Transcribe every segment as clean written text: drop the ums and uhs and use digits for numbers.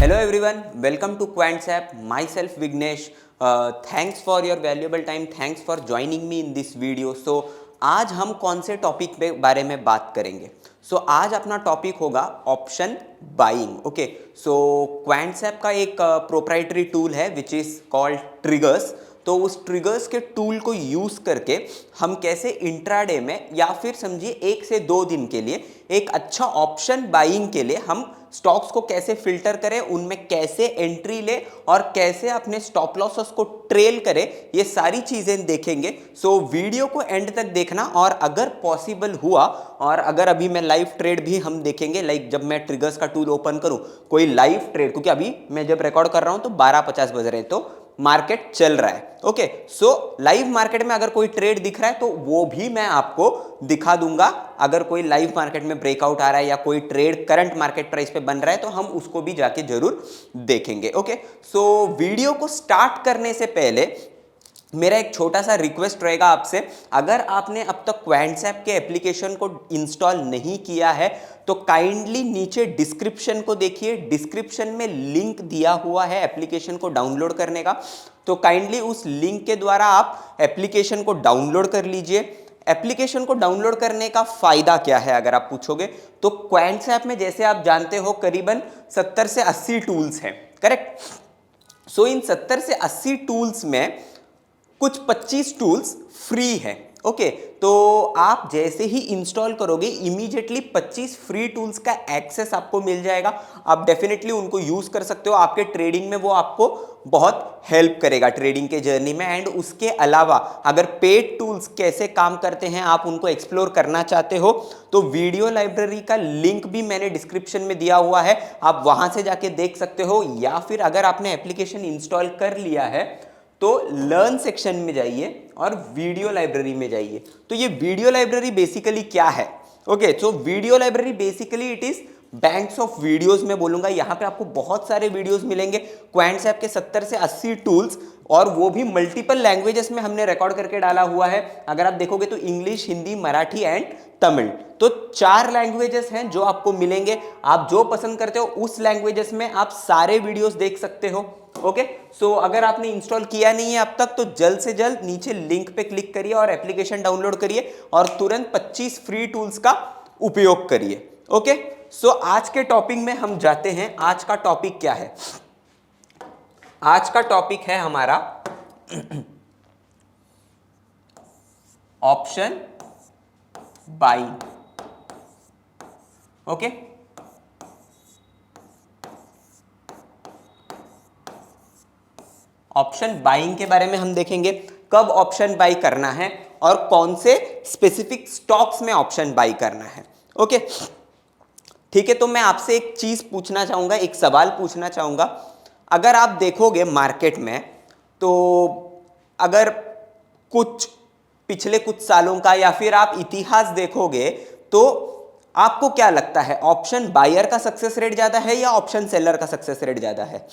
Hello everyone, welcome to Quants app. Myself Vignesh. Thanks for your valuable time. Thanks for joining me in this video. So आज हम कौन से topic पे बारे में बात करेंगे? आज अपना टॉपिक होगा ऑप्शन बाइंग. ओके, सो क्वांट्स ऐप का एक प्रोप्राइटरी टूल है विच इज़ कॉल्ड ट्रिगर्स. तो उस ट्रिगर्स के टूल को यूज़ करके हम कैसे इंट्राडे में या फिर समझिए 1 से 2 दिन के लिए एक अच्छा ऑप्शन बाइंग के लिए हम स्टॉक्स को कैसे फिल्टर करें, उनमें कैसे एंट्री ले और कैसे अपने स्टॉप लॉसेस को ट्रेल करें, ये सारी चीज़ें देखेंगे. सो वीडियो को एंड तक देखना और अगर पॉसिबल हुआ और अगर अभी मैं लाइव ट्रेड भी हम देखेंगे, लाइक जब मैं ट्रिगर्स का टूल ओपन करूं कोई लाइव ट्रेड, क्योंकि अभी मैं जब रिकॉर्ड कर रहा हूं तो 12:50 बज रहे हैं, तो मार्केट चल रहा है. ओके, सो लाइव मार्केट में अगर कोई ट्रेड दिख रहा है तो वो भी मैं आपको दिखा दूंगा. अगर कोई लाइव मार्केट में ब्रेकआउट आ रहा है या कोई ट्रेड करंट मार्केट प्राइस पे बन रहा है तो हम उसको भी जाके जरूर देखेंगे. ओके, सो वीडियो को स्टार्ट करने से पहले मेरा एक छोटा सा रिक्वेस्ट रहेगा आपसे, अगर आपने अब तक क्वांट्स ऐप के एप्लीकेशन को इंस्टॉल नहीं किया है तो काइंडली नीचे डिस्क्रिप्शन को देखिए. डिस्क्रिप्शन में लिंक दिया हुआ है एप्लीकेशन को डाउनलोड करने का. तो काइंडली उस लिंक के द्वारा आप एप्लीकेशन को डाउनलोड कर लीजिए. एप्लीकेशन को डाउनलोड करने का फायदा क्या है अगर आप पूछोगे तो क्वांट्स ऐप में जैसे आप जानते हो करीबन 70 से 80 टूल्स हैं, करेक्ट. सो इन 70 से 80 टूल्स में कुछ 25 टूल्स फ्री हैं. ओके, तो आप जैसे ही इंस्टॉल करोगे इमीडिएटली 25 फ्री टूल्स का एक्सेस आपको मिल जाएगा. आप डेफिनेटली उनको यूज कर सकते हो. आपके ट्रेडिंग में वो आपको बहुत हेल्प करेगा ट्रेडिंग के जर्नी में. एंड उसके अलावा अगर पेड टूल्स कैसे काम करते हैं आप उनको एक्सप्लोर करना चाहते हो तो वीडियो लाइब्रेरी का लिंक भी मैंने डिस्क्रिप्शन में दिया हुआ है, आप वहां से जाके देख सकते हो. या फिर अगर आपने एप्लीकेशन इंस्टॉल कर लिया है तो लर्न सेक्शन में जाइए और वीडियो लाइब्रेरी में जाइए. तो ये वीडियो लाइब्रेरी बेसिकली क्या है? Okay, so video library basically it is banks of videos में बोलूंगा. यहाँ पे आपको बहुत सारे वीडियोस मिलेंगे. क्वांट्स ऐप के 70 से 80 टूल्स और वो भी मल्टीपल लैंग्वेजेस में हमने रिकॉर्ड करके डाला हुआ है. अगर आप देखोगे तो इंग्लिश, हिंदी, मराठी एंड तमिल, तो 4 लैंग्वेजेस हैं जो आपको मिलेंगे. आप जो पसंद करते हो उस लैंग्वेजेस में आप सारे वीडियोस देख सकते हो. ओके, सो अगर आपने इंस्टॉल किया नहीं है अब तक तो जल्द से जल्द नीचे लिंक पे क्लिक करिए और एप्लीकेशन डाउनलोड करिए और तुरंत 25 फ्री टूल्स का उपयोग करिए. ओके, सो आज के टॉपिक में हम जाते हैं. आज का टॉपिक क्या है? आज का टॉपिक है हमारा option buying. Okay, option buying के बारे में हम देखेंगे. कब ऑप्शन बाई करना है और कौन से स्पेसिफिक स्टॉक्स में ऑप्शन बाई करना है. ओके, ठीक है. तो मैं आपसे एक चीज पूछना चाहूंगा, एक सवाल पूछना चाहूंगा. अगर आप देखोगे मार्केट में तो अगर कुछ पिछले कुछ सालों का या फिर आप इतिहास देखोगे तो आपको क्या लगता है, ऑप्शन बायर का सक्सेस रेट ज्यादा है या ऑप्शन सेलर का सक्सेस रेट ज्यादा है?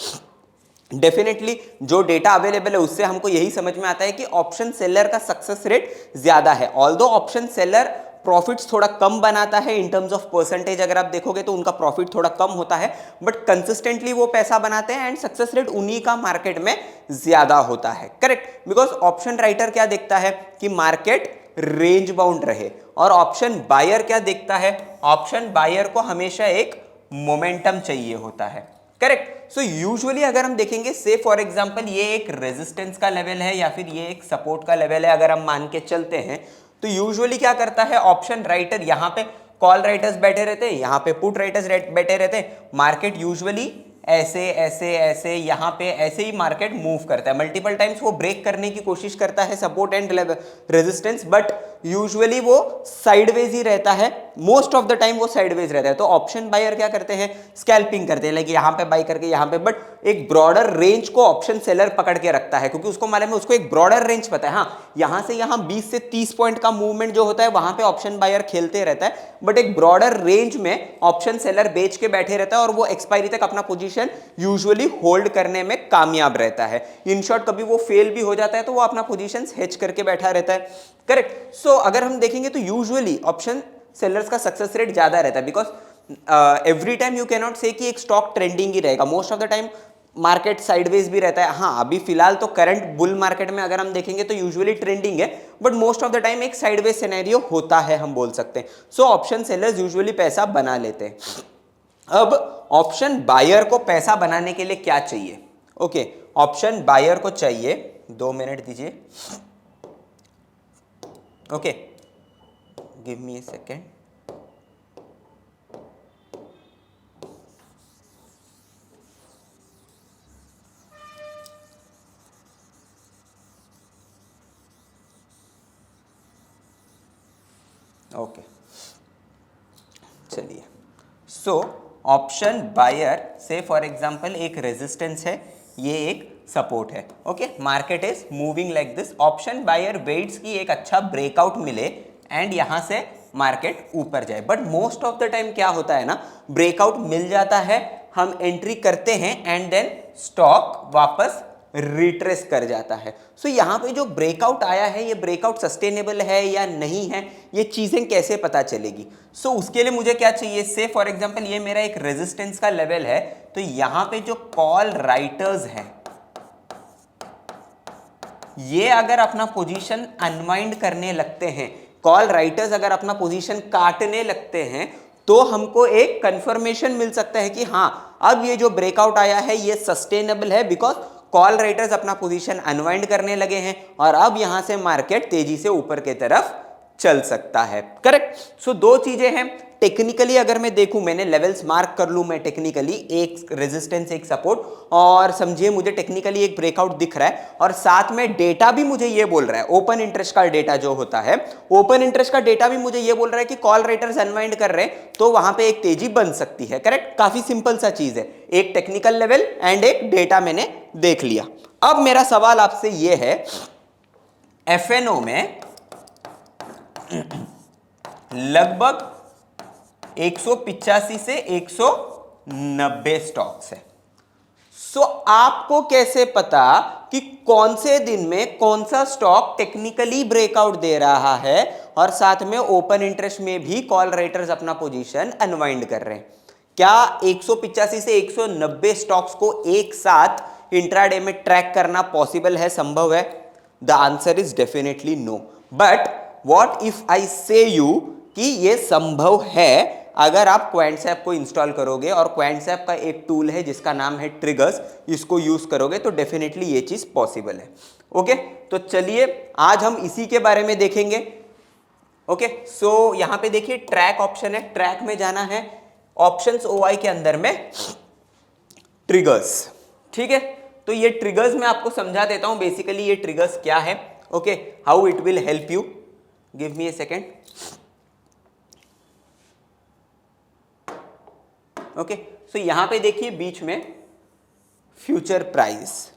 डेफिनेटली जो डेटा अवेलेबल है उससे हमको यही समझ में आता है कि ऑप्शन सेलर का सक्सेस रेट ज्यादा है. ऑल्दो ऑप्शन सेलर प्रॉफिट्स थोड़ा कम बनाता है इन टर्म्स ऑफ परसेंटेज, अगर आप देखोगे तो उनका प्रॉफिट थोड़ा कम होता है, बट कंसिस्टेंटली वो पैसा बनाते हैं एंड सक्सेस रेट उन्हीं का मार्केट में ज्यादा होता है. करेक्ट, बिकॉज ऑप्शन राइटर क्या देखता है कि मार्केट रेंज बाउंड रहे और ऑप्शन बायर क्या देखता है, ऑप्शन बायर को हमेशा एक मोमेंटम चाहिए होता है. करेक्ट. सो यूजुअली अगर हम देखेंगे से फॉर एग्जांपल ये एक रेजिस्टेंस का लेवल है या फिर ये एक सपोर्ट का लेवल है, अगर हम मान के चलते हैं तो यूजुअली क्या करता है ऑप्शन राइटर, यहाँ पे कॉल राइटर्स बैठे रहते हैं, यहाँ पे पुट राइटर्स बैठे रहते हैं. मार्केट यूजुअली ऐसे ऐसे ऐसे यहाँ पे ऐसे ही मार्केट मूव करता है. मल्टीपल टाइम्स वो ब्रेक करने की कोशिश करता है support and resistance, but usually वो साइडवेज ही रहता है. मोस्ट ऑफ द टाइम वो साइडवेज रहता है. तो ऑप्शन बायर क्या करते हैं, स्कैल्पिंग करते हैं, लाइक यहाँ पे बाई करके यहाँ पे, बट एक ब्रॉडर रेंज को ऑप्शन सेलर पकड़ के रखता है क्योंकि उसको मालूम है, उसको एक ब्रॉडर रेंज पता है. हाँ, यहाँ से यहाँ 20 से 30 पॉइंट का मूवमेंट जो होता है वहां पे ऑप्शन बायर खेलते रहता है, बट एक ब्रॉडर रेंज में ऑप्शन सेलर बेच के बैठे रहता है और वो एक्सपायरी तक अपना पोजीशन यूजुअली होल्ड करने में कामयाब रहता है. इन शॉर्ट कभी वो फेल भी हो जाता है तो वो अपना पोजीशन हेज करके बैठा रहता है. करेक्ट. सो अगर हम देखेंगे तो यूजुअली ऑप्शन सेलर्स का सक्सेस रेट ज्यादा रहता है because every time you cannot say कि एक स्टॉक ट्रेंडिंग ही रहेगा, most of the time market sideways भी रहता है। हाँ, अभी फिलहाल तो करंट बुल मार्केट में अगर हम देखेंगे तो यूजुअली ट्रेंडिंग है, but most of the time एक साइडवेज सिनेरियो होता है, हम बोल सकते हैं। सो ऑप्शन सेलर्स यूजुअली पैसा बना लेते हैं। अब ऑप्शन बायर को पैसा बनाने के लिए क्या चाहिए? ओके, ऑप्शन बायर को चाहिए, 2 मिनट दीजिए। Okay, give me a second. Okay, चलिए। सो ऑप्शन बायर से फॉर एग्जांपल एक रेजिस्टेंस है, ये एक सपोर्ट है। Okay, market is moving like this. Option buyer waits की एक अच्छा ब्रेकआउट मिले एंड यहां से मार्केट ऊपर जाए, but most of the time क्या होता है ना, ब्रेकआउट मिल जाता है, हम एंट्री करते हैं एंड देन स्टॉक वापस रिट्रेस कर जाता है। सो यहाँ पे जो ब्रेकआउट आया है, ये ब्रेकआउट सस्टेनेबल है या नहीं है, ये चीजें कैसे पता चलेगी? सो उसके लिए मुझे क्या चाहिए? से फॉर एग्जांपल ये मेरा एक रेजिस्टेंस का लेवल है, तो यहाँ पे जो कॉल राइटर्स हैं, ये अगर अपना पोजीशन अनवाइंड करने लगते हैं, कॉल राइटर्स अगर अपना पोजीशन काटने लगते हैं, तो हमको एक कंफर्मेशन मिल सकता है कि हाँ, अब ये जो ब्रेकआउट आया है ये सस्टेनेबल है, बिकॉज कॉल राइटर्स अपना पोजीशन अनवाइंड करने लगे हैं और अब यहां से मार्केट तेजी से ऊपर की तरफ चल सकता है। करेक्ट। सो दो चीजें हैं। टेक्निकली अगर मैं देखूं, मैंने लेवल्स मार्क कर लूं, मैं टेक्निकली एक रेजिस्टेंस एक सपोर्ट, और समझिए मुझे टेक्निकली एक ब्रेकआउट दिख रहा है और साथ में डेटा भी मुझे ये बोल रहा है, ओपन इंटरेस्ट का डेटा जो होता है, ओपन इंटरेस्ट का डेटा भी मुझे ये बोल रहा है कि कॉल राइटर्स अनवाइंड कर रहे हैं, तो वहां पे एक तेजी बन सकती है। करेक्ट। काफी सिंपल सा चीज है, एक टेक्निकल लेवल एंड एक डेटा मैंने देख लिया। अब मेरा सवाल आपसे ये है, एफएनओ में लगभग 185 से 190 स्टॉक्स है। सो आपको कैसे पता कि कौन से दिन में कौन सा स्टॉक टेक्निकली ब्रेकआउट दे रहा है और साथ में ओपन इंटरेस्ट में भी कॉल राइटर्स अपना पोजीशन अनवाइंड कर रहे हैं? क्या 185 से 190 स्टॉक्स को एक साथ इंट्राडे में ट्रैक करना पॉसिबल है, संभव है? The answer is definitely no. But what if I say you कि ये संभव है अगर आप क्वांट्सएप को इंस्टॉल करोगे, और क्वांट्सएप का एक टूल है जिसका नाम है ट्रिगर्स, इसको यूज करोगे तो डेफिनेटली ये चीज पॉसिबल है। ओके, तो चलिए आज हम इसी के बारे में देखेंगे। ओके, सो यहां पे देखिए ट्रैक ऑप्शन है, ट्रैक में जाना है, ऑप्शंस ओआई के अंदर में ट्रिगर्स। ठीक है, तो ये ट्रिगर्स मैं आपको समझा देता हूं, बेसिकली ये ट्रिगर्स क्या है। Okay, how it will help you, give me a second. Okay, so यहां पे देखिए बीच में फ्यूचर प्राइस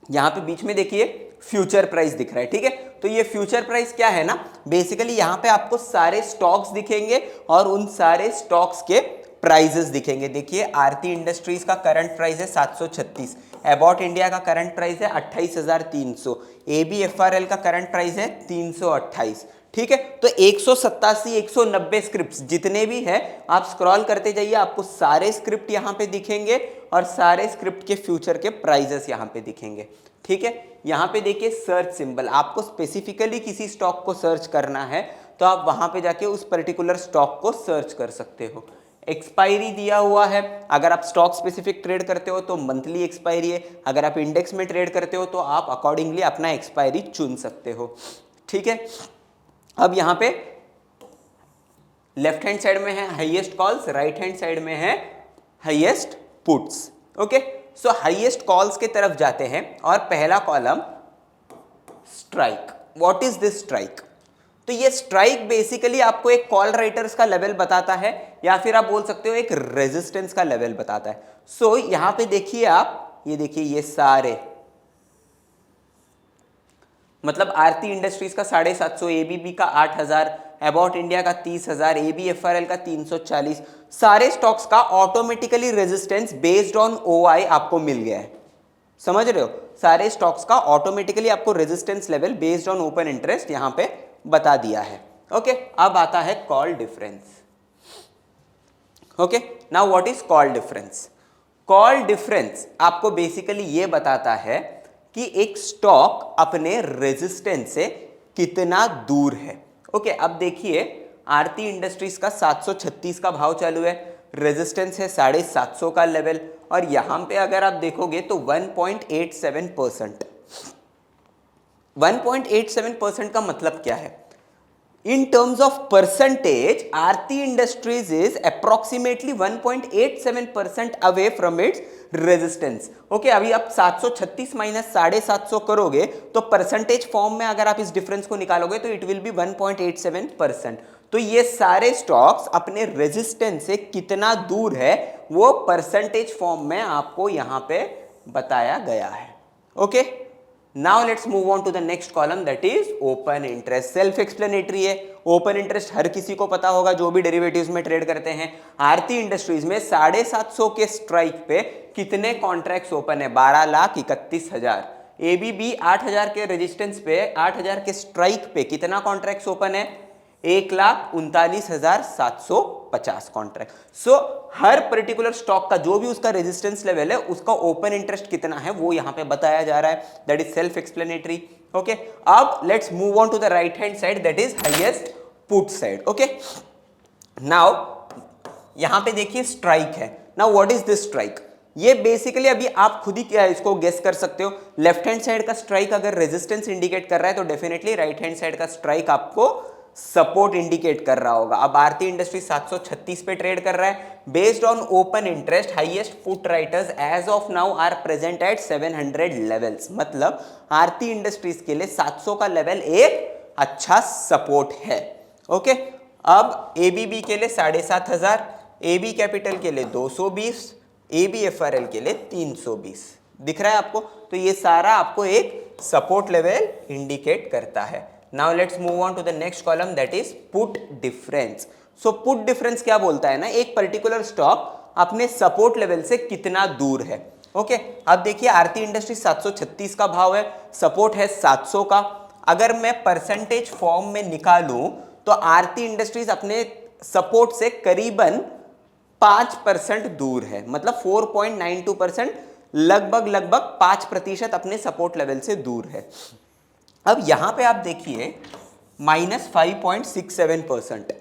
यहां पे बीच में देखिए फ्यूचर प्राइस दिख रहा है। ठीक है, तो ये फ्यूचर प्राइस क्या है ना, बेसिकली यहां पे आपको सारे स्टॉक्स दिखेंगे और उन सारे स्टॉक्स के प्राइजेस दिखेंगे। देखिए आरती इंडस्ट्रीज का करंट प्राइस है 736, एबॉट इंडिया का करंट प्राइस है 28,300, एबीएफआरएल का करंट प्राइस है 328। ठीक है, तो 187 190 स्क्रिप्ट जितने भी है, आप स्क्रॉल करते जाइए, आपको सारे स्क्रिप्ट यहाँ पे दिखेंगे और सारे स्क्रिप्ट के फ्यूचर के प्राइजेस यहाँ पे दिखेंगे। ठीक है, यहाँ पे देखिए सर्च सिंबल, आपको स्पेसिफिकली किसी स्टॉक को सर्च करना है तो आप वहां पे जाके उस पर्टिकुलर स्टॉक को सर्च कर सकते हो। एक्सपायरी दिया हुआ है, अगर आप स्टॉक स्पेसिफिक ट्रेड करते हो तो मंथली एक्सपायरी है, अगर आप इंडेक्स में ट्रेड करते हो तो आप अकॉर्डिंगली अपना एक्सपायरी चुन सकते हो। ठीक है, अब यहां पे लेफ्ट हैंड साइड में है highest calls, right hand side में है हाईएस्ट पुट्स। ओके, सो हाईएस्ट कॉल्स के तरफ जाते हैं और पहला column strike. What is this strike? तो ये स्ट्राइक बेसिकली आपको एक कॉल राइटर्स का लेवल बताता है, या फिर आप बोल सकते हो एक रेजिस्टेंस का लेवल बताता है। सो यहां पे देखिए आप, ये देखिए ये सारे, मतलब आरती इंडस्ट्रीज का 750, एबीबी का 8000, एबॉट इंडिया का 30,000, एबीएफआरएल का 340, सारे स्टॉक्स का automatically resistance based on OI आपको मिल गया है। समझ रहे हो, सारे स्टॉक्स का ऑटोमेटिकली आपको resistance level based on open interest यहां पे बता दिया है। ओके, अब आता है call difference. Okay, now what is call difference? Call difference आपको बेसिकली ये बताता है कि एक स्टॉक अपने रेजिस्टेंस से कितना दूर है। ओके, अब देखिए आरती इंडस्ट्रीज का 736 का भाव चालू है, रेजिस्टेंस है 750 का लेवल, और यहां पे अगर आप देखोगे तो 1.87%। 1.87% का मतलब क्या है? In terms of percentage, Aarti Industries is approximately 1.87% away from its resistance. Okay, अभी आप 736 माइनस 750 करोगे तो परसेंटेज फॉर्म में अगर आप इस डिफरेंस को निकालोगे तो इट विल बी 1.87%। तो ये सारे स्टॉक्स अपने रेजिस्टेंस से कितना दूर है वो परसेंटेज फॉर्म में आपको यहां पे बताया गया है। Okay, now let's move on to the next column, that is open interest. Self explanatory है, ओपन इंटरेस्ट हर किसी को पता होगा जो भी डेरिवेटिव्स में ट्रेड करते हैं। आरती इंडस्ट्रीज में 750 के स्ट्राइक पे कितने कॉन्ट्रैक्ट्स ओपन है? 12,31,000। एबीबी 8,000 के रेजिस्टेंस पे 8,000 के स्ट्राइक पे कितना कॉन्ट्रैक्ट्स ओपन है? 1,39,750 कॉन्ट्रैक्ट। सो हर पर्टिकुलर स्टॉक का जो भी उसका रेजिस्टेंस लेवल है उसका ओपन इंटरेस्ट कितना है वो यहां पे बताया जा रहा है, that is self explanatory. Okay, अब let's move on to the right hand side, that is highest put side. Okay, now यहां पे देखिए स्ट्राइक है। Now what is this strike? ये बेसिकली अभी आप खुद ही क्या इसको गेस कर सकते हो। लेफ्ट हैंड साइड का स्ट्राइक अगर रेजिस्टेंस इंडिकेट कर रहा है तो डेफिनेटली राइट हैंड साइड का स्ट्राइक आपको सपोर्ट इंडिकेट कर रहा होगा। अब आरती इंडस्ट्री 736 पे ट्रेड कर रहा है। Based on open interest highest put writers as of now are present at 700 levels. मतलब आरती इंडस्ट्रीज के लिए 700 का लेवल एक अच्छा सपोर्ट है। ओके, अब एबीबी के लिए 7,500, एबी कैपिटल के लिए 220, एबीएफआरएल के लिए 320। दिख रहा है आपको? तो ये सारा आपको एक सपोर्ट लेवल इंडिकेट करता है। Now let's move on to the next column, that is put difference. So put difference क्या बोलता है ना, एक पर्टिकुलर स्टॉक अपने सपोर्ट लेवल से कितना दूर है। ओके, अब देखिए आरती इंडस्ट्री 736 का भाव है, सपोर्ट है 700 का। अगर मैं परसेंटेज फॉर्म में निकालूं तो आरती इंडस्ट्रीज अपने सपोर्ट से करीबन 5% दूर है, मतलब 4.92%, लगभग 5% अपने सपोर्ट लेवल से दूर है। अब यहां पे आप देखिए -5.67%।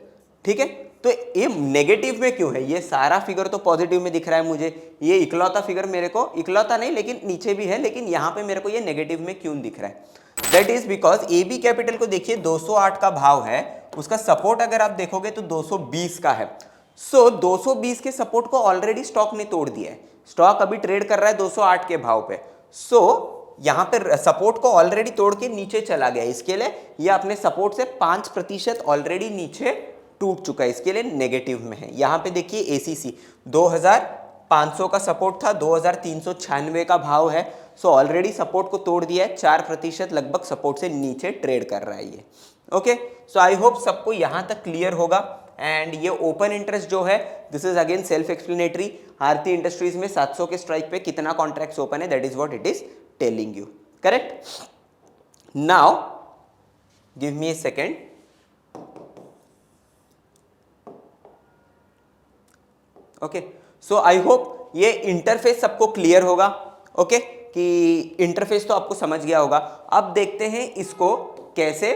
ठीक है, तो ये नेगेटिव में क्यों है? ये सारा फिगर तो पॉजिटिव में दिख रहा है मुझे, ये इकलौता फिगर मेरे को, इकलौता नहीं लेकिन नीचे भी है, लेकिन यहां पे मेरे को ये नेगेटिव में क्यों दिख रहा है? That is because AB capital को देखिए 208 का भाव है, उसका सपोर्ट अगर आप देखोगे तो 220 का है। सो 220 के सपोर्ट को ऑलरेडी स्टॉक ने तोड़ दिया है, स्टॉक अभी ट्रेड कर रहा है 208 के भाव पे। सो यहां पे सपोर्ट को ऑलरेडी तोड़ के नीचे चला गया, इसके लिए ये अपने सपोर्ट से 5% ऑलरेडी नीचे टूट चुका है, इसके लिए नेगेटिव में है। यहां पे देखिए एसीसी 2500 का सपोर्ट था, 2396 का भाव है। सो ऑलरेडी सपोर्ट को तोड़ दिया है, 4% लगभग सपोर्ट से नीचे ट्रेड कर रहा है ये। ओके, सो आई होप सबको यहां तक क्लियर होगा। एंड ये ओपन इंटरेस्ट जो है this is again self explanatory. Aarti industries में 700 के स्ट्राइक पे कितना कॉन्ट्रैक्ट्स ओपन है, that is what it is telling you, correct? Now give me a second. Okay, so I hope ये इंटरफेस सबको क्लियर होगा। ओके, कि इंटरफेस तो आपको समझ गया होगा। अब देखते हैं इसको कैसे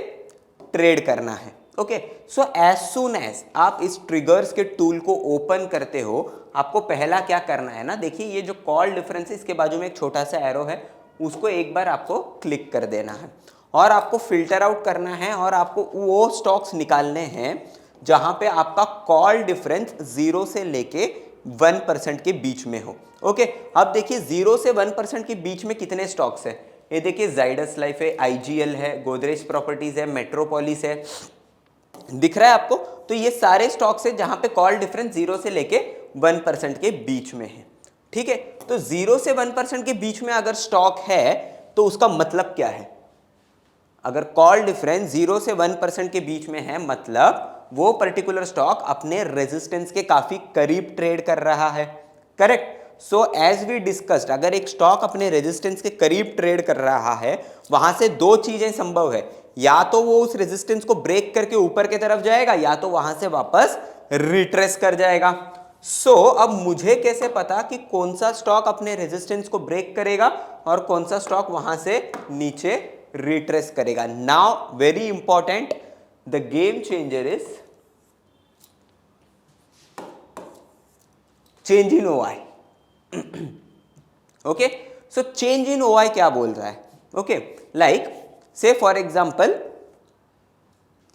ट्रेड करना है। Okay, so as soon as आप इस ट्रिगर्स के टूल को ओपन करते हो आपको पहला क्या करना है ना, देखिए ये जो कॉल डिफरेंस है इसके बाजू में एक छोटा सा एरो है, उसको एक बार आपको क्लिक कर देना है और आपको फिल्टर आउट करना है और आपको वो स्टॉक्स निकालने हैं जहां पे आपका कॉल डिफरेंस 0 से लेके 1% के बीच में हो। ओके, अब देखिए 0 से 1% के बीच में कितने स्टॉक्स है? ये देखिए जाइडस लाइफ है, आईजीएल है, गोदरेज प्रॉपर्टीज है, मेट्रोपोलिस है, दिख रहा है आपको? तो ये सारे स्टॉक्स है जहां पे कॉल डिफरेंस 0 से लेके 1% के बीच में है। ठीक है, तो 0 से 1% के बीच में अगर स्टॉक है तो उसका मतलब क्या है? अगर कॉल डिफरेंस 0 से 1% के बीच में है मतलब वो पर्टिकुलर स्टॉक अपने रेजिस्टेंस के काफी करीब ट्रेड कर रहा है, correct? So as we discussed, अगर एक स्टॉक अपने रेजिस्टेंस के करीब ट्रेड कर रहा है, वहां से दो चीजें संभव है, या तो वो उस रेजिस्टेंस को ब्रेक करके ऊपर की तरफ जाएगा, या तो वहां से वापस रिट्रेस कर जाएगा। अब मुझे कैसे पता कि कौन सा स्टॉक अपने रेजिस्टेंस को ब्रेक करेगा और कौन सा स्टॉक वहां से नीचे रिट्रेस करेगा? Now very important, the game changer is change in OI. Okay, so change in OI क्या बोल रहा है? ओके, लाइक से फॉर एग्जांपल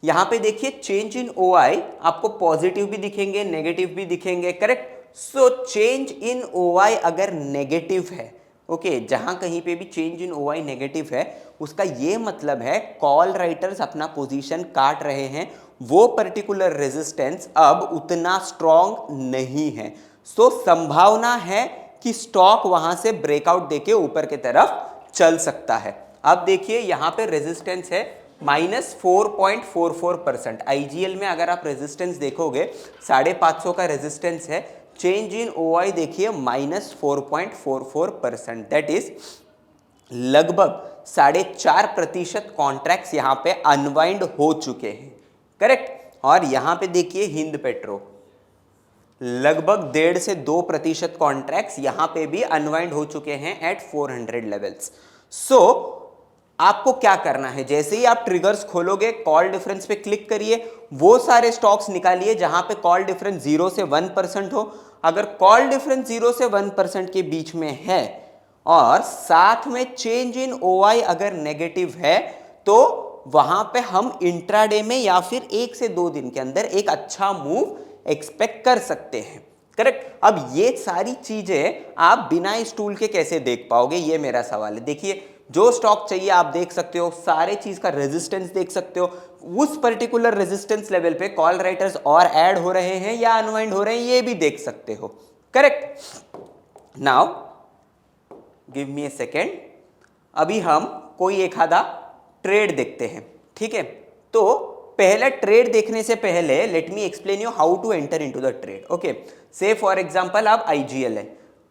यहां पे देखिए चेंज इन ओआई आपको पॉजिटिव भी दिखेंगे, नेगेटिव भी दिखेंगे, correct? So change in OI अगर नेगेटिव है, ओके, जहां कहीं पे भी चेंज इन ओआई नेगेटिव है, उसका ये मतलब है कॉल राइटर्स अपना पोजीशन काट रहे हैं, वो पर्टिकुलर रेजिस्टेंस अब उतना स्ट्रॉन्ग नहीं है। संभावना है कि स्टॉक वहां से ब्रेकआउट देके ऊपर की तरफ चल सकता है। अब देखिए यहां पे रेजिस्टेंस है -4.44%। आईजीएल में अगर आप रेजिस्टेंस देखोगे 550 का रेजिस्टेंस है, चेंज इन ओआई देखिए -4.44%, दैट इज लगभग 4.5% कॉन्ट्रैक्ट्स यहां पे अनवाइंड हो चुके हैं, करेक्ट? और यहां पे देखिए हिंद पेट्रो लगभग 1.5 से 2% कॉन्ट्रैक्ट्स यहां पे भी अनवाइंड हो चुके हैं एट 400 लेवल्स। आपको क्या करना है, जैसे ही आप ट्रिगर्स खोलोगे कॉल डिफरेंस पे क्लिक करिए, वो सारे स्टॉक्स निकालिए जहां पे कॉल डिफरेंस 0 से 1% हो। अगर कॉल डिफरेंस 0 से 1% के बीच में है और साथ में चेंज इन ओआई अगर नेगेटिव है, तो वहां पे हम इंट्राडे में या फिर 1 से 2 दिन के अंदर एक अच्छा मूव एक्सपेक्ट कर सकते हैं, करेक्ट? अब ये सारी चीजें आप बिना इस टूल के कैसे देख पाओगे, ये मेरा सवाल है। देखिए जो स्टॉक चाहिए आप देख सकते हो, सारे चीज का रेजिस्टेंस देख सकते हो, उस पर्टिकुलर रेजिस्टेंस लेवल पे कॉल राइटर्स और ऐड हो रहे हैं या अनवाइंड हो रहे हैं, ये भी देख सकते हो, correct? Now give me a second, अभी हम कोई एक आधा ट्रेड देखते हैं, ठीक है? तो पहले ट्रेड देखने से पहले let me explain you how to enter into the trade. Okay, say for example आप आईजीएल है,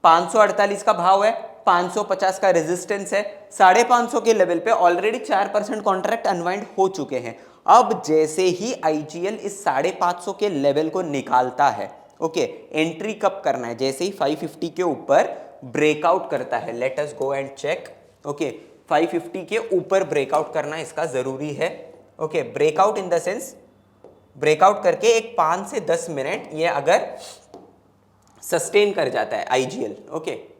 548 का भाव है, 550 का रेजिस्टेंस है, 550 के लेवल पे ऑलरेडी 4% कॉन्ट्रैक्ट अनवाइंड हो चुके हैं। अब जैसे ही आईजीएल इस 550 के लेवल को निकालता है, ओके, एंट्री कब करना है? जैसे ही 550 के ऊपर ब्रेकआउट करता है, let us go and check. Okay, 550 के ऊपर ब्रेकआउट करना इसका जरूरी है। Okay, breakout in the sense breakout करके एक 5 से 10 मिनट ये अगर सस्टेन कर जाता है IGL, okay,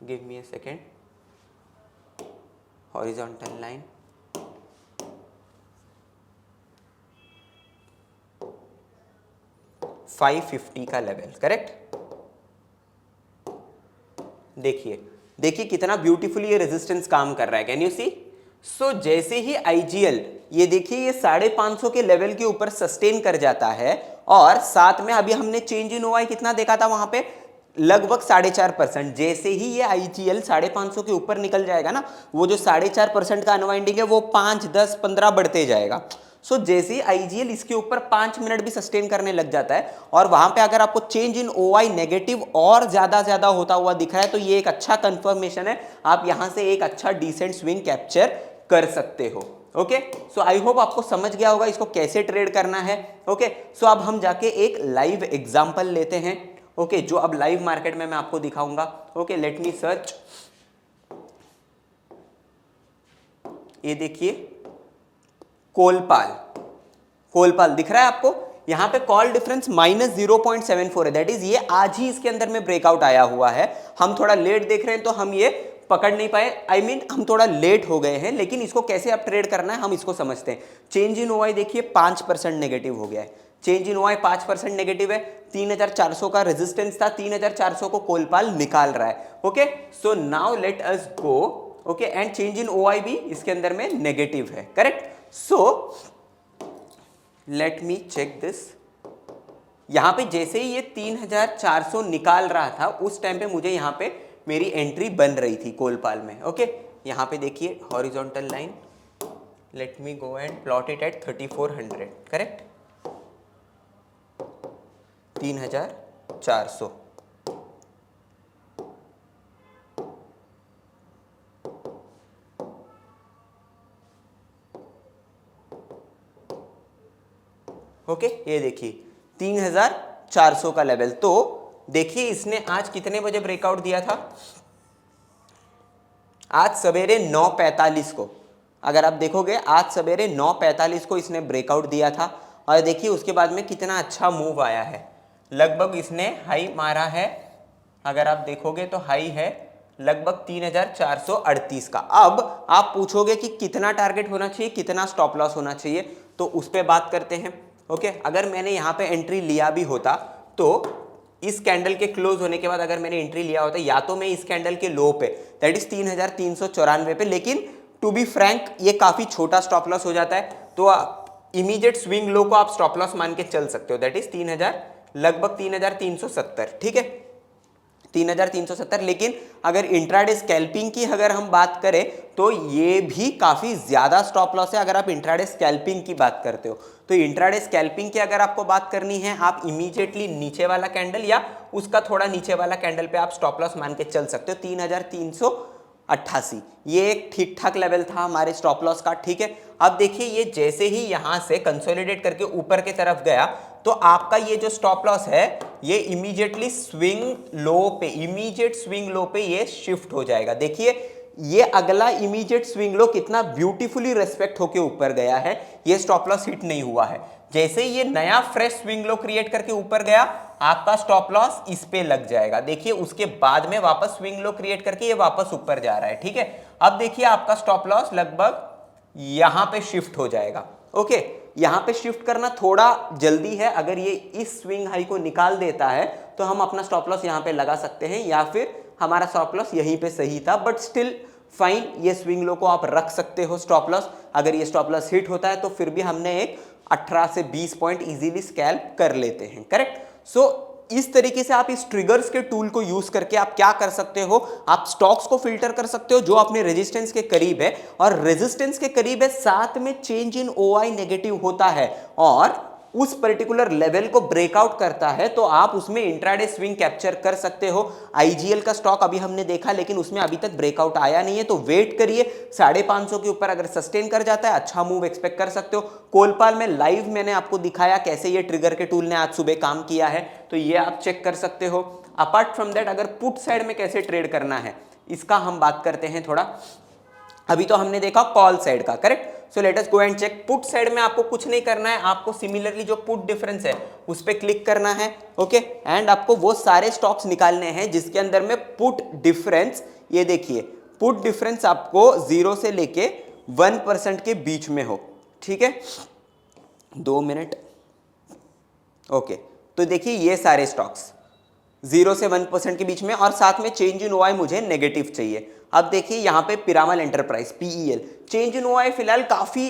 give me a second, horizontal line, $550 का लेवल, करेक्ट? देखिए कितना ब्यूटीफुली ये रेजिस्टेंस काम कर रहा है, कैन यू सी? जैसे ही आईजीएल ये देखिए ये 550 के लेवल के ऊपर सस्टेन कर जाता है, और साथ में अभी हमने चेंज इन ओआई कितना देखा था वहां पे, लगभग 4.5%। जैसे ही ये आईजीएल 550 के ऊपर निकल जाएगा ना, वो जो 4.5% का अनवाइंडिंग है वो 5, 10, 15 बढ़ते जाएगा। जैसे ही आईजीएल इसके ऊपर 5 मिनट भी सस्टेन करने लग जाता है, और वहां पे अगर आपको चेंज इन ओआई नेगेटिव और ज्यादा होता हुआ दिख रहा है, तो ये एक अच्छा कंफर्मेशन है, आप यहां से एक अच्छा डिसेंट स्विंग कैप्चर कर सकते हो। ओके, सो आई होप आपको समझ गया होगा इसको कैसे ट्रेड करना है। ओके, सो अब हम जाके एक लाइव एग्जांपल लेते हैं, ओके, जो अब लाइव मार्केट में मैं आपको दिखाऊंगा। ओके, लेट मी सर्च, ये देखिए कोलपाल दिख रहा है आपको, यहां पे कॉल डिफरेंस -0.74 है, दैट इज ये आज ही इसके अंदर में ब्रेकआउट आया हुआ है। हम थोड़ा लेट देख रहे हैं तो हम ये पकड़ नहीं पाए, हम थोड़ा लेट हो गए हैं, लेकिन इसको कैसे अब ट्रेड करना है हम इसको समझते हैं। चेंज इन ओआई देखिए 5% नेगेटिव हो गया है, चेंज इन ओआई 5% नेगेटिव है, 3400 का रेजिस्टेंस था, 3400 को कोलपाल निकाल रहा है। Okay, so now let us go, okay, and change in OI भी इसके अंदर में नेगेटिव है, correct? So let me check this, यहां पे जैसे ही ये 3400 निकाल रहा था उस टाइम पे मुझे यहां पे मेरी एंट्री बन रही थी कोलपाल में। ओके, यहां पे देखिए horizontal line, let me go and plot it at 3400, correct? 3400, okay ये देखिए 3400 का लेवल। तो देखिए इसने आज कितने बजे ब्रेकआउट दिया था, आज सवेरे 9:45 को। अगर आप देखोगे आज सवेरे 9:45 को इसने ब्रेकआउट दिया था और देखिए उसके बाद में कितना अच्छा मूव आया है। लगभग इसने हाई मारा है, अगर आप देखोगे तो हाई है लगभग 3438 का। अब आप पूछोगे कि कितना टारगेट होना चाहिए, कितना स्टॉप लॉस होना चाहिए, तो उस पर बात करते हैं। ओके, अगर मैंने यहाँ पे एंट्री लिया भी होता तो इस कैंडल के क्लोज होने के बाद अगर मैंने एंट्री लिया होता या तो मैं इस कैंडल के लो पे दैट इज 3394 पे, लेकिन टू बी फ्रैंक ये काफी छोटा स्टॉप लॉस हो जाता है, तो इमीडिएट स्विंग लो को आप स्टॉप लॉस मान के चल सकते हो, दैट इज लगभग 3370, ठीक है 3370। लेकिन अगर इंट्राडे स्कैल्पिंग की अगर हम बात करें तो ये भी काफी ज्यादा स्टॉप लॉस है। अगर आप इंट्राडे स्कैल्पिंग की बात करते हो तो इंट्राडे स्कैल्पिंग की अगर आपको बात करनी है, आप इमीडिएटली नीचे वाला कैंडल या उसका थोड़ा नीचे वाला कैंडल पे आप स्टॉप लॉस मान के चल सकते हो 3388। ये एक ठीक ठाक लेवल था हमारे स्टॉप लॉस का, ठीक है। अब देखिए ये जैसे ही यहां से कंसोलिडेट करके ऊपर की तरफ गया तो आपका ये जो स्टॉप लॉस है ये इमीडिएटली स्विंग लो पे, इमीडिएट स्विंग लो पे ये शिफ्ट हो जाएगा। देखिए ये अगला इमीडिएट स्विंग लो कितना ब्यूटीफुली रेस्पेक्ट होके ऊपर गया है, ये स्टॉप लॉस हिट नहीं हुआ है। जैसे ये नया फ्रेश स्विंग लो क्रिएट करके ऊपर गया आपका स्टॉप लॉस इस पे लग जाएगा। देखिए उसके बाद में वापस स्विंग लो क्रिएट करके ये वापस ऊपर जा रहा है, ठीक है। अब देखिए आपका स्टॉप लॉस लगभग यहां पे शिफ्ट हो जाएगा। ओके, यहां पे शिफ्ट करना थोड़ा जल्दी है, अगर ये इस स्विंग हाई को निकाल देता है तो हम अपना स्टॉप लॉस यहां पे लगा सकते हैं, या फिर हमारा स्टॉप लॉस यहीं पे सही था, बट स्टिल फाइन, ये स्विंग लो को आप रख सकते हो स्टॉप लॉस। अगर ये स्टॉप लॉस हिट होता है तो फिर भी हमने एक 18 से 20 पॉइंट इजीली स्कैल्प कर लेते हैं, करेक्ट। सो इस तरीके से आप इस ट्रिगर्स के टूल को यूज करके आप क्या कर सकते हो, आप स्टॉक्स को फिल्टर कर सकते हो जो अपने रेजिस्टेंस के करीब है, और रेजिस्टेंस के करीब है साथ में चेंज इन ओआई नेगेटिव होता है और उस पर्टिकुलर लेवल को ब्रेकआउट करता है तो आप उसमें इंट्राडे स्विंग कैप्चर कर सकते हो। आईजीएल का स्टॉक अभी हमने देखा लेकिन उसमें अभी तक ब्रेकआउट आया नहीं है, तो वेट करिए 550 के ऊपर अगर सस्टेन कर जाता है अच्छा मूव एक्सपेक्ट कर सकते हो। कोलपाल में लाइव मैंने आपको दिखाया कैसे ये ट्रिगर के टूल ने आज सुबह काम किया है, तो ये आप चेक कर सकते हो। अपार्ट फ्रॉम दैट अगर पुट साइड में कैसे ट्रेड करना है इसका हम बात करते हैं थोड़ा। अभी तो हमने देखा कॉल साइड का, correct. So let us go and check put side में। आपको कुछ नहीं करना है, आपको सिमिलरली जो पुट डिफरेंस है उस पर क्लिक करना है, ओके। एंड आपको वो सारे स्टॉक्स निकालने हैं जिसके अंदर में पुट डिफरेंस, ये देखिए पुट डिफरेंस आपको 0 से लेके 1% के बीच में हो, ठीक है। 2 मिनट, ओके। तो देखिए ये सारे स्टॉक्स 0 से 1% के बीच में, और साथ में चेंज इन ओआई मुझे नेगेटिव चाहिए। अब देखिए यहाँ पे Piramal enterprise PEL change in OI फिलहाल काफी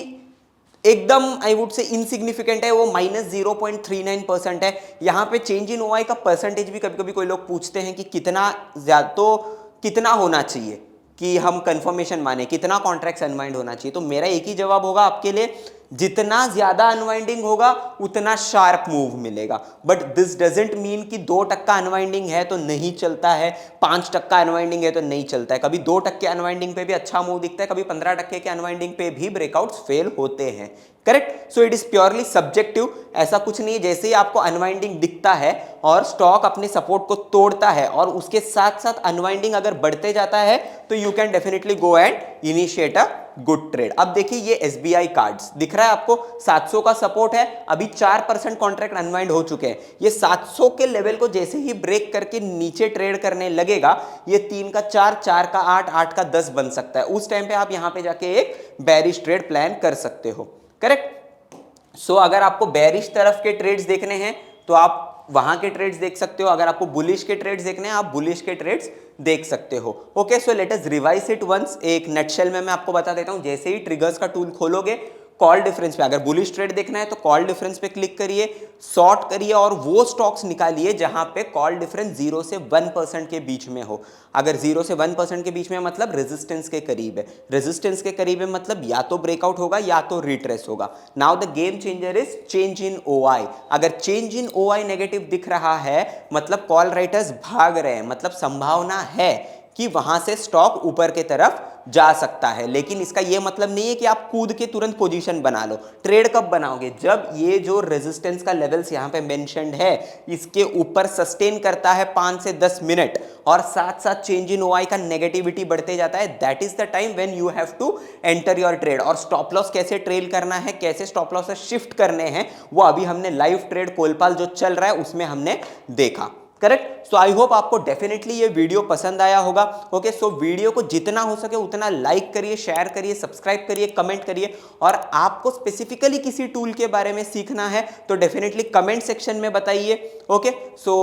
एकदम आई वुड से इनसिग्निफिकेंट है, वो -0.39% है। यहाँ पे चेंज इन ओआई का परसेंटेज भी कभी कभी कोई लोग पूछते हैं कि कितना ज्यादा, तो कितना होना चाहिए कि हम कंफर्मेशन माने, कितना कॉन्ट्रैक्ट्स अनवाइंड होना चाहिए। तो मेरा एक ही जवाब होगा आपके लिए, जितना ज्यादा अनवाइंडिंग होगा उतना शार्प मूव मिलेगा। बट दिस डजंट मीन कि 2% अनवाइंडिंग है तो नहीं चलता है, 5% अनवाइंडिंग है तो नहीं चलता है। कभी 2% अनवाइंडिंग पे भी अच्छा मूव दिखता है, कभी 15% के अनवाइंडिंग पे भी ब्रेकआउट्स फेल होते हैं, correct. So it is purely subjective, ऐसा कुछ नहीं है। जैसे ही आपको अनवाइंडिंग दिखता है और स्टॉक अपने सपोर्ट को तोड़ता है और उसके साथ साथ अनवाइंडिंग अगर बढ़ते जाता है तो you can definitely go and initiate a good trade. अब देखिए ये एसबीआई कार्ड्स दिख रहा है आपको, 700 का सपोर्ट है, अभी 4% कॉन्ट्रैक्ट अनवाइंड हो चुके हैं। ये 700 के लेवल को जैसे ही ब्रेक करके नीचे ट्रेड करने लगेगा, ये 3 का 4, 4 का 8, 8 का 10 बन सकता है। उस टाइम पे आप यहां पे जाके एक बेरिश ट्रेड प्लान कर सकते हो, करेक्ट। सो अगर आपको बेरिश तरफ के ट्रेड्स देखने हैं तो आप वहां के ट्रेड्स देख सकते हो, अगर आपको बुलिश के ट्रेड्स देखने हैं आप बुलिश के ट्रेड्स देख सकते हो। Okay, so let us revise it once. एक नटशेल में मैं आपको बता देता हूं, जैसे ही ट्रिगर्स का टूल खोलोगे कॉल डिफरेंस पे, अगर बुलिश ट्रेड देखना है तो कॉल डिफरेंस पे क्लिक करिए, सॉर्ट करिए और वो स्टॉक्स निकालिए जहां पे कॉल डिफरेंस 0 से 1% के बीच में हो। अगर 0 से 1% के बीच में मतलब रेजिस्टेंस के करीब है, रेजिस्टेंस के करीब है मतलब या तो ब्रेकआउट होगा या तो रिट्रेस होगा। Now the game changer is change in OI. अगर चेंज इन ओआई नेगेटिव दिख रहा है मतलब कॉल राइटर्स भाग रहे हैं, मतलब संभावना है कि वहां से स्टॉक ऊपर के तरफ जा सकता है। लेकिन इसका यह मतलब नहीं है कि आप कूद के तुरंत पोजीशन बना लो। ट्रेड कब बनाओगे? जब ये जो रेजिस्टेंस का लेवल्स यहां पे मेंशन्ड है इसके ऊपर सस्टेन करता है 5 से 10 मिनट और साथ साथ चेंज इन ओआई का नेगेटिविटी बढ़ते जाता है, that is the time when you have to enter your trade. और स्टॉप लॉस कैसे ट्रेल करना है, कैसे स्टॉप लॉस से शिफ्ट करने हैं, वो अभी हमने लाइव ट्रेड कोलपाल जो चल रहा है उसमें हमने देखा। करेक्ट। सो आई होप आपको डेफिनेटली ये वीडियो पसंद आया होगा। ओके, सो वीडियो को जितना हो सके उतना लाइक करिए, शेयर करिए, सब्सक्राइब करिए, कमेंट करिए। और आपको स्पेसिफिकली किसी टूल के बारे में सीखना है तो डेफिनेटली कमेंट सेक्शन में बताइए। Okay, so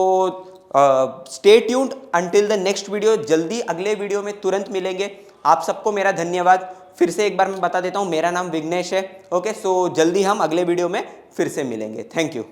stay tuned until the next video. जल्दी अगले वीडियो में तुरंत मिलेंगे। आप सबको मेरा धन्यवाद। फिर से एक बार मैं बता देता हूं, मेरा नाम विघ्नेश है। ओके, सो जल्दी हम अगले वीडियो में फिर से मिलेंगे। Thank you.